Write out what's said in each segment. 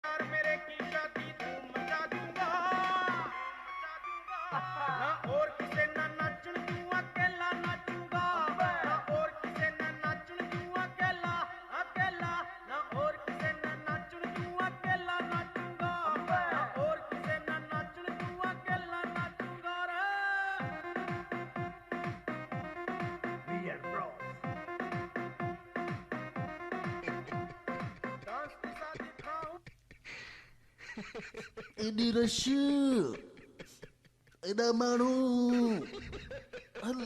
यार मेरे की शादी धूम मचा दूंगा ना और किसे ना नाचन तू अकेला नाचूंगा ना और किसे ना नाचन तू अकेला अकेला ना और किसे ना नाचन तू अकेला नाचूंगा ना और किसे ना नाचन तू अकेला नाचूंगा रे We are bros डांस के साथ दिखाऊं Ini Rasyu. Ida Manu. Hal.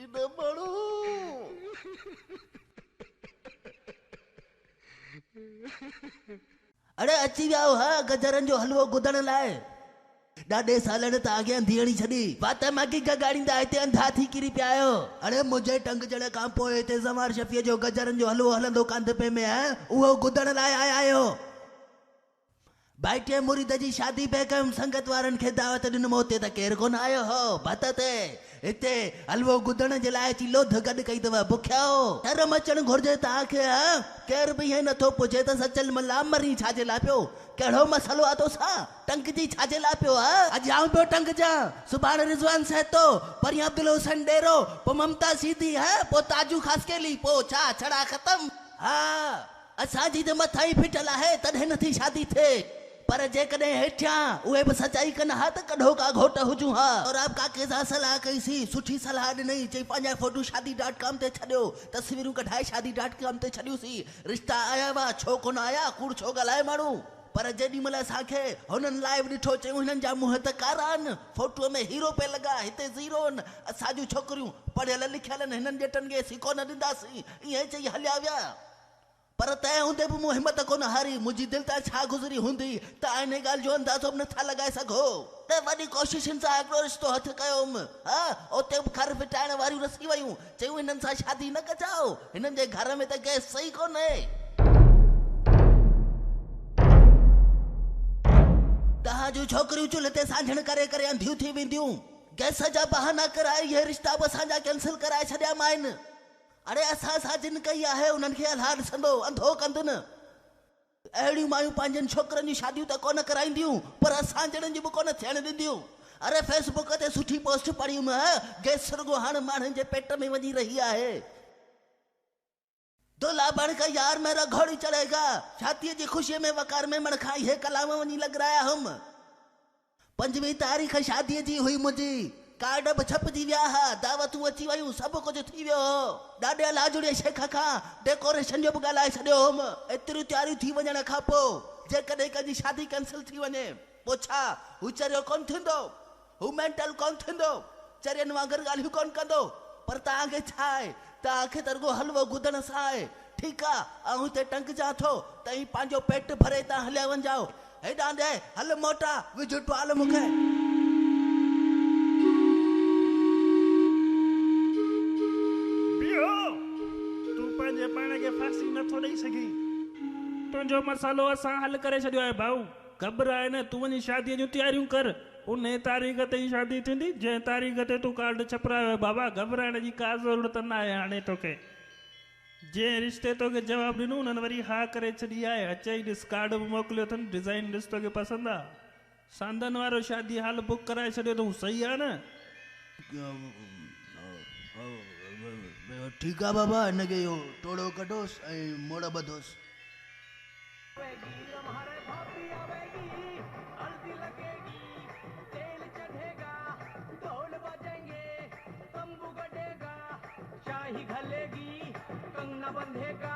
Ida Manu. अरे अची विया हा गजरनि जो हलवो गुदण लाइ ॾाढे सालनि त अॻियां धीअणी छॾी वात मागी गगाड़ींदा हिते अंधा थी किरी पिया आहियो अरे मुंहिंजे टंग जड़ खां पोइ हिते ज़मार शफ़ीअ जो गजरनि जो हलवो हलंदो कांधपे में आहे उहो गुदण लाइ आया आहियो भाइटिए मुरीद जी शादी पे कयमि संगत वारनि खे दावत ॾिनमि हुते त केरु कोन आयो हो भत ते हिते हलवो गुदण जे लाइ अची लोध गॾु कई अथव बुखियो शर्म अचणु घुरिजे तव्हांखे हा केरु बि हीअं नथो पुछे त सचल मल्ला मरी छाजे लाइ पियो कहिड़ो मसलो आहे तोसां टंग जी छाजे लाइ पियो हा अॼु आऊं पियो टंग जा सुभाणे रिज़वान सहतो परीं अब्दुल हुसैन डेरो पोइ ममता सीधी हा पोइ ताजू ख़ासकेली पोइ छा छड़ा ख़तम हा असांजी त मथां ई फिटल आहे तॾहिं नथी शादी थिए पर जेकॾहिं हेठियां उहे बि सचाई कनि हा त कढो का घोट हुजूं हा और आप काके सां सलाह कईसीं सुठी सलाह ॾिनई चई पंहिंजा फोटू शादी.com ते छॾियो तस्वीरूं कढाए शादी.com ते छॾियूंसीं रिश्ता आया हुआ छो कोन आया कूड़ छो ॻाल्हाए माण्हू पर जेॾी महिल असांखे हुननि लाइव ॾिठो चयूं हिननि जा मुंहं त कारा आहिनि फोटूअ में हीरो पे लॻा हिते ज़ीरो आहिनि असांजूं छोकिरियूं पढ़ियल लिखियल आहिनि हिननि ॼटनि खे असीं कोन ॾींदासीं ईअं चई हलिया विया पर तंहिं हूंदे बि मूं हिमत कोन हारी मुंहिंजी दिलि तां छा गुज़री हूंदी त इन ॻाल्हि जो अंदाज़ो बि नथा लॻाए सघो त वॾी कोशिशुनि सां हिकिड़ो रिश्तो हथु कयोमि हा उते बि खर फिटाइण वारियूं रसी वियूं चयूं हिननि सां शादी न कजाओ हिननि जे घर में त गैस सही कोन्हे तव्हां जूं छोकिरियूं चुल्हि ते सांझण करे करे अंधियूं थी वेंदियूं गैस जा बहाना कराए इहे रिश्ता बि असांजा कैंसिल कराए छॾिया आहिनि अरे असां सां जिन कई आहे उन्हनि खे अलाह ॾिसंदो अंधो कंदुनि अहिड़ियूं मायूं पंहिंजनि छोकिरनि जूं शादियूं त कोन कराईंदियूं पर असां जणनि जी बि कोन थियण ॾींदियूं अरे फेसबुक ते सुठी पोस्ट पढ़ियूं गैस रुगो हाणे माण्हुनि जे पेट में वञी रही आहे दूल्हा बनकर यार मेरा घोड़ी चढ़ेगा शादी की खुशी में वकार में मन खाई है कलाम वनी लग रहा हम 5वीं तारीख़ शादी जी हुई मुझी कार्ड बि छपजी विया हा दावतूं अची वयूं सभु कुझु थी वियो ॾाढे लाजुड़े शेख खां डेकोरेशन जो बि ॻाल्हाए छॾियो हुउमि एतिरियूं तयारियूं थी वञण खां पोइ जेकॾहिं कंहिंजी शादी कैंसिल थी वञे पोइ छा हू चरियो कोन थींदो हू मेंटल कोन थींदो चरियनि वांगुरु ॻाल्हियूं कोन कंदो पर तव्हांखे छा आहे तव्हांखे त रुॻो हलवो गुदण सां आहे ठीकु आहे ऐं हिते टंग जा थो त ई पंहिंजो पेट भरे तव्हां हलिया वञो हेॾां ॾे हल मोटा विझ टुआल मूंखे तूं पंहिंजे पाण खे फांसी नथो ॾेई सघीं तुंहिंजो मसालो असां हल करे छॾियो आहे भाऊ घबराए न तूं वञी शादीअ जूं तयारियूं कर उन तारीख़ ते ई शादी थींदी जंहिं तारीख़ ते तूं कार्ड छपरायो आहे बाबा घबराइण जी का ज़रूरत न आहे हाणे तोखे जंहिं रिश्ते तोखे जवाबु ॾिनो उन्हनि वरी हा करे छॾी आहे अचई ॾिस कार्ड बि मोकिलियो अथनि डिज़ाइन ॾिस तोखे पसंदि आहे सांदन वारो शादी हाल बुक कराए छॾियो अथऊं सही आहे न ठीकु आहे बाबा हिनखे इहो टोड़ो कढोसि ऐं मोड़ ॿधोसि शाही घलेगी कंगना बंधेगा